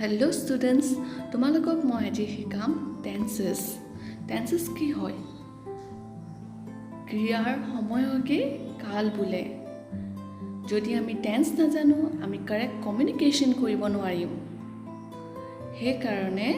Hello students, তোমালোকক মই আজি শিকাম টেন্সেস। টেন্সেস কি হয়? ক্ৰিয়াৰ সময়কে কাল বোলে। যদি আমি টেন্স নাজানো, আমি কাৰেক্ট কমিউনিকেশ্যন কৰিব নোৱাৰিম। সেই কাৰণে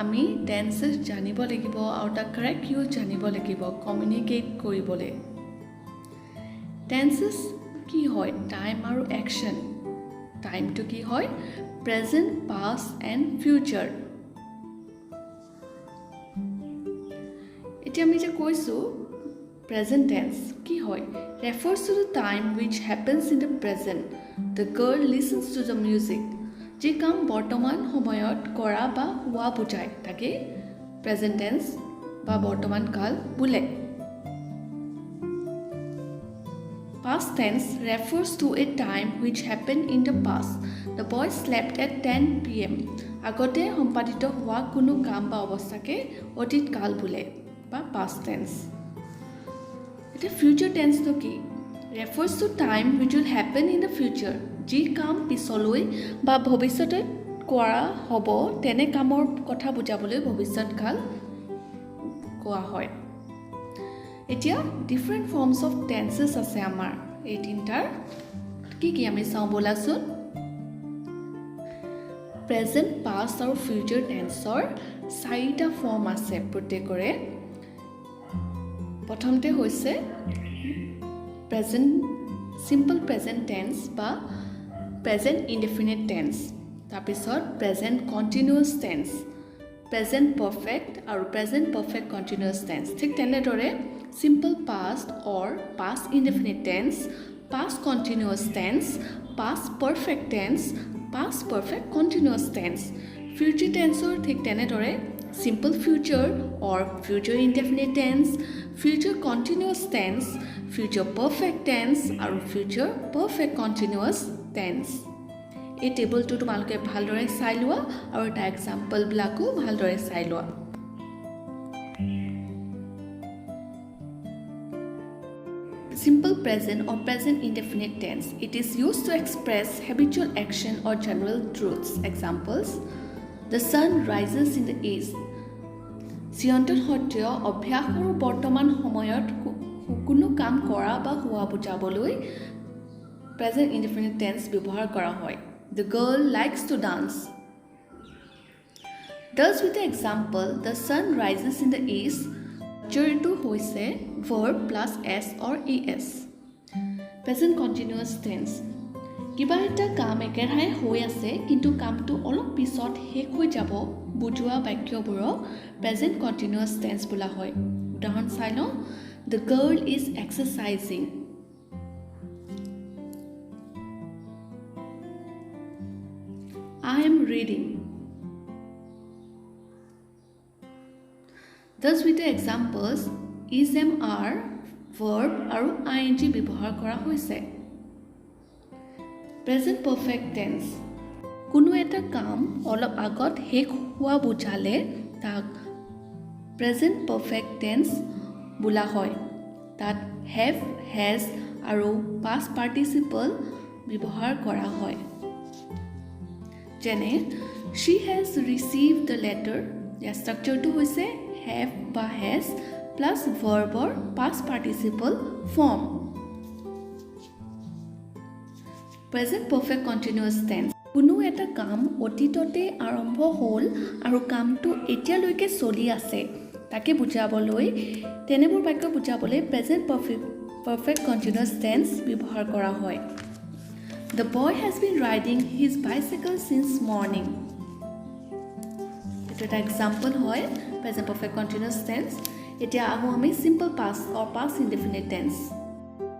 আমি টেন্সেস জানিব লাগিব আৰু তাৰ কাৰেক্ট ইউজ জানিব লাগিব কমিউনিকেট কৰিবলৈ। টেন্সেস কি হয়? টাইম আৰু একচন। টাইমটো কি হয়? Present, past and future. এতিয়া আমি যে কৈছো present tense কি হয়? Refers to the time which happens in the present. The girl listens to the music. যে কাম বৰ্তমান সময়ত কৰা বা হোৱা বুজায় তাকে present tense বা বৰ্তমান কাল বোলে। Past tense refers to a time which happened in the past. The boy slept at 10 p.m. আগতে সম্পাদিত হোৱা কোনো কাম বা অৱস্থাকে অতীত কাল বোলে বা past tense. এটা future tense তো কি? Refers to time which will happen in the future. যি কাম পিছলৈ বা ভৱিষ্যতে কৰা হ'ব তেনে কামৰ কথা বুজাবলৈ ভৱিষ্যত কাল কোৱা হয়। এতিয়া ডিফাৰেণ্ট ফৰ্মছ অফ টেন্সেছ আছে আমাৰ এই তিনিটাৰ কি কি আমি চাওঁ বলাচোন। প্ৰেজেণ্ট পাষ্ট আৰু ফিউচাৰ টেন্সৰ চাৰিটা ফৰ্ম আছে প্ৰত্যেকৰে। প্ৰথমতে হৈছে প্ৰেজেণ্ট চিম্পল প্ৰেজেণ্ট টেন্স বা প্ৰেজেণ্ট ইনডেফিনিট টেন্স, তাৰপিছত present continuous tense, present perfect আৰু প্ৰেজেণ্ট পাৰফেক্ট কণ্টিনিউৱাছ টেন্স। ঠিক তেনেদৰে simple past or past indefinite tense, past continuous tense, past perfect tense, past perfect continuous tense. Future tense or thik tenedore simple future or future indefinite tense, future continuous tense, future perfect tense or future perfect continuous tense. এই টেবলটো তোমালোকে ভালদৰে চাই লোৱা আৰু তাৰ example বিলাকো ভালদৰে চাই লোৱা। Simple present or present indefinite tense. It is used to express habitual action or general truths. Examples: the sun rises in the east. চিৰন্তন সত্য অভ্যাস আৰু বৰ্তমান সময়ত কোনো কাম কৰা বা হোৱা বুজাবলৈ present indefinite tense ব্যৱহাৰ কৰা হয়। The girl likes to dance. Thus with the example the sun rises in the east, to hoise verb plus s or es. Present continuous tense. কিবা এটা কাম একেৰাহে হৈ আছে কিন্তু কামটো অলপ পিছত শেষ হৈ যাব বুজোৱা বাক্যবোৰক প্ৰেজেণ্ট কণ্টিনিউৱাছ টেন্স বোলা হয়। উদাহৰণ চাই লওঁ। The girl is exercising. I am reading. Thus with the examples is are verb আৰু ing ব্যৱহাৰ কৰা হৈছে। Present perfect tense. কোনো এটা কাম অলপ আগত শেষ হোৱা বুজালে তাক present perfect tense বোলা হয়। তাত have, has আৰু past participle ব্যৱহাৰ কৰা হয়। যেনে she has received the letter. ইয়াৰ ষ্ট্ৰাকচাৰটো হৈছে have বা has plus verb or past participle form. Present perfect continuous tense. কোনো এটা কাম অতীততে আৰম্ভ হ'ল আৰু কামটো এতিয়ালৈকে চলি আছে তাকে বুজাবলৈ তেনেবোৰ বাক্য বুজাবলৈ present perfect continuous tense ব্যৱহাৰ কৰা হয়। The boy has been riding his bicycle since morning. এটা এক্সাম্পল হয় প্ৰেজেণ্ট পাৰফেক্ট কণ্টিনিউৱাছ টেন্স। এতিয়া আহোঁ আমি চিম্পল পাষ্ট অৰ পাষ্ট ইনডেফিনিট টেন্স।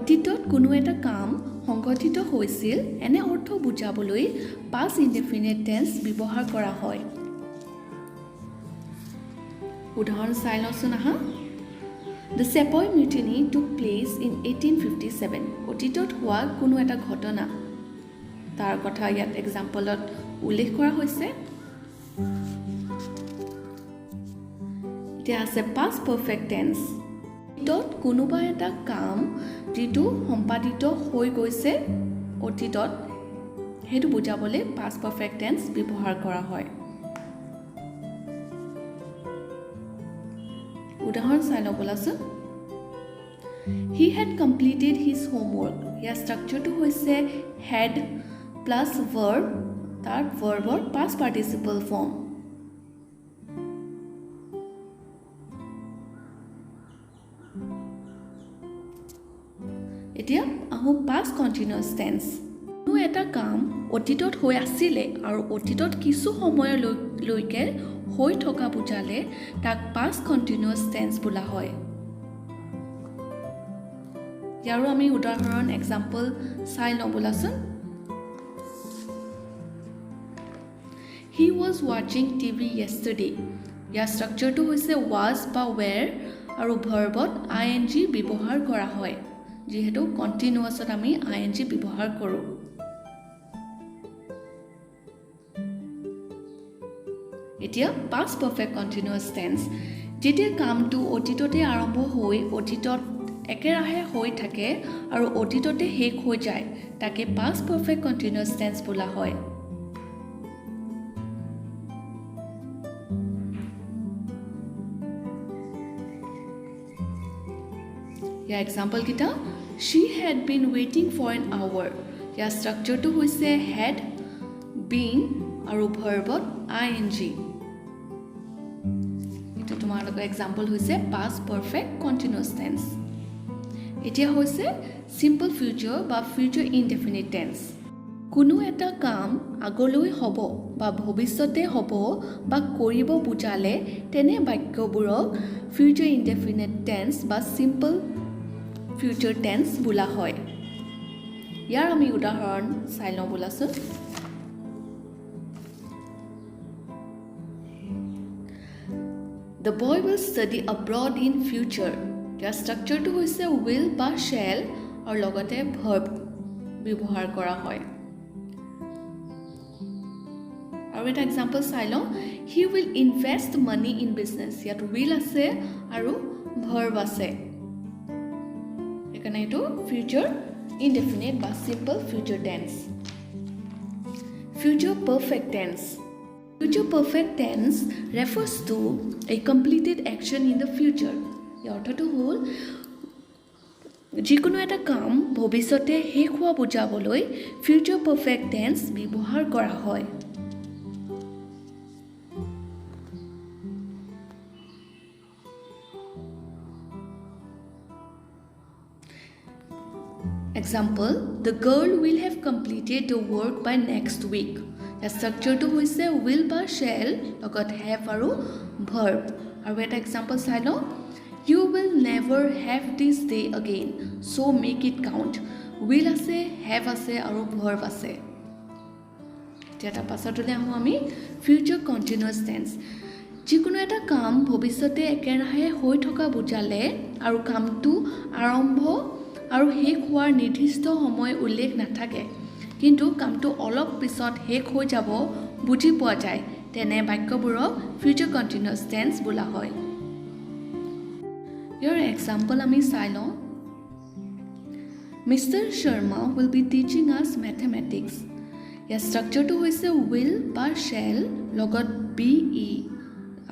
অতীতত কোনো এটা কাম সংঘটিত হৈছিল এনে অৰ্থ বুজাবলৈ পাষ্ট ইনডেফিনিট টেন্স ব্যৱহাৰ কৰা হয়। উদাহৰণ চাই লওঁচোন আহা। The Sepoy Mutiny took place in 1857. অতীতত হোৱা কোনো এটা ঘটনা তাৰ কথা ইয়াত এক্সাম্পলত উল্লেখ কৰা হৈছে। এতিয়া আছে পাষ্ট পাৰফেক্ট টেন্স। অতীতত কোনোবা এটা কাম যিটো সম্পাদিত হৈ গৈছে অতীতত হেতু বুজাবলে past perfect tense ব্যৱহাৰ কৰা হয় উদাহৰণ চাই লওঁ বলাচোন He had completed his homework ইয়াৰ ষ্ট্ৰাকচাৰটো হৈছে had plus verb তাৰ verbৰ past participle form এতিয়া আহো past continuous tense কোনো এটা কাম অতীতত হৈ আছিল আৰু অতীতত কিছু সময়লৈকে হৈ থকা বুজালে তাক past continuous tense বোলা হয় ইয়াৰো আমি উদাহৰণ এক্সাম্পল চাই লওঁ বলাচোন He was watching TV yesterday ইয়াৰ ষ্ট্ৰাকচাৰটো হৈছে was বা were আৰু ভাৰ্বত ing ব্যৱহাৰ কৰা হয় যেহেতু কন্টিনিউয়াছত আমি ing ব্যৱহাৰ কৰোঁ এতিয়া past perfect continuous tense যেতিয়া কামটো অতীততে আৰম্ভ হৈ অতীতত একেৰাহে হৈ থাকে আৰু অতীততে শেষ হৈ যায় তাকে past perfect continuous tense বোলা হয় ইয়াৰ এক্সাম্পল কিটা She had been waiting for an hour ইয়াৰ ষ্ট্ৰাকচাৰটো হৈছে had been আৰু ভাৰ্বত ing এটা তোমালোকৰ এক্সাম্পল হৈছে past perfect continuous tense এতিয়া হৈছে simple future বা future indefinite tense কোনো এটা কাম আগলৈ হ'ব বা ভৱিষ্যতে হ'ব বা কৰিব বুজালে তেনে বাক্যবোৰক future indefinite tense বা simple future tense বোলা হয় ইয়াৰ আমি উদাহৰণ চাই লওঁ বলাচোন The boy will study abroad in future ইয়াৰ ষ্ট্ৰাকচাৰটো হৈছে will বা shall আৰু লগতে verb ব্যৱহাৰ কৰা হয় আৰু এটা এক্সাম্পল চাই লওঁ He will invest money in business ইয়াত will আছে আৰু verb আছে এখানে এটো future indefinite বা simple future tense future perfect tense future perfect tense refers to a completed action in the future ইয়াৰ অৰ্থটো হ'ল যিকোনো এটা কাম ভৱিষ্যতে শেষ হোৱা বুজাবলৈ future perfect tense ব্যৱহাৰ কৰা হয় Example, the girl will have completed the work by next week. The structure to hoise will ba shall logot have aru verb. Aru eta example sai lo you will never have this day again. So make it count. Will ase, have ase aru verb ase. Jeta pasatole amu ami future continuous tense. যিকোনো এটা কাম ভৱিষ্যতে একেৰাহে হৈ থকা বুজালে আৰু কামটো আৰম্ভ আৰু শেষ হোৱাৰ নিৰ্দিষ্ট সময় উল্লেখ নাথাকে কিন্তু কামটো অলপ পিছত শেষ হৈ যাব বুজি পোৱা যায় তেনে বাক্যবোৰক future continuous tense বোলা হয় ইয়াৰ এক্সাম্পল আমি চাই লওঁ Mr. Sharma will be teaching us mathematics ইয়াৰ ষ্ট্ৰাকচাৰটো হৈছে will বা shall লগত be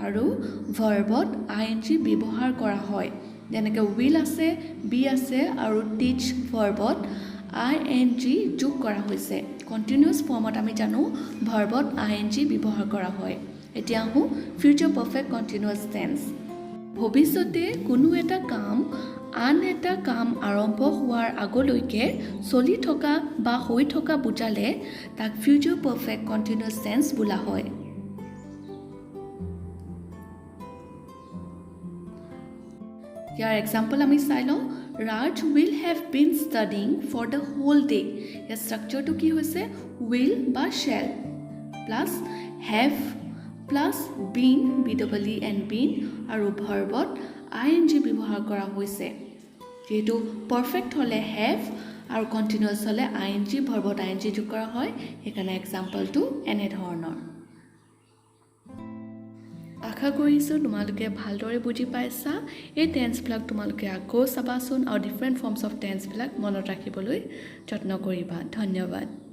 আৰু ভাৰ্বত ing ব্যৱহাৰ কৰা হয় যেনেকৈ will আছে be আছে আৰু teach ভাৰ্বত ing যোগ কৰা হৈছে কন্টিনিউয়াস ফৰ্মত আমি জানো ভাৰ্বত ing ব্যৱহাৰ কৰা হয় এতিয়া আহো future perfect continuous tense ভৱিষ্যতে কোনো এটা কাম আন এটা কাম আৰম্ভ হোৱাৰ আগলৈকে চলি থকা বা হৈ থকা বুজালে তাক future perfect continuous tense বোলা হয় ইয়াৰ এক্সাম্পল আমি চাই লওঁ Raj will have been studying for the whole day ইয়াৰ ষ্ট্ৰাকচাৰটো কি হৈছে will বা shall plus have plus been be and been আৰু ভাৰ্বত ing ব্যৱহাৰ কৰা হৈছে যেহেতু পাৰফেক্ট হলে have আৰু কন্টিনিউয়াস হলে ing ভাৰ্বত ing যোগ কৰা হয় এখানে এক্সাম্পলটো এনে ধৰণৰ আশা কৰিছো তোমালোকে ভালদৰে বুজি পাইছা এই টেন্স বিলাক তোমালোকে আকৌ চাবাচোন আৰু ডিফাৰেন্ট ফৰ্মস অফ টেন্স বিলাক মনত ৰাখিবলৈ যত্ন কৰিবা ধন্যবাদ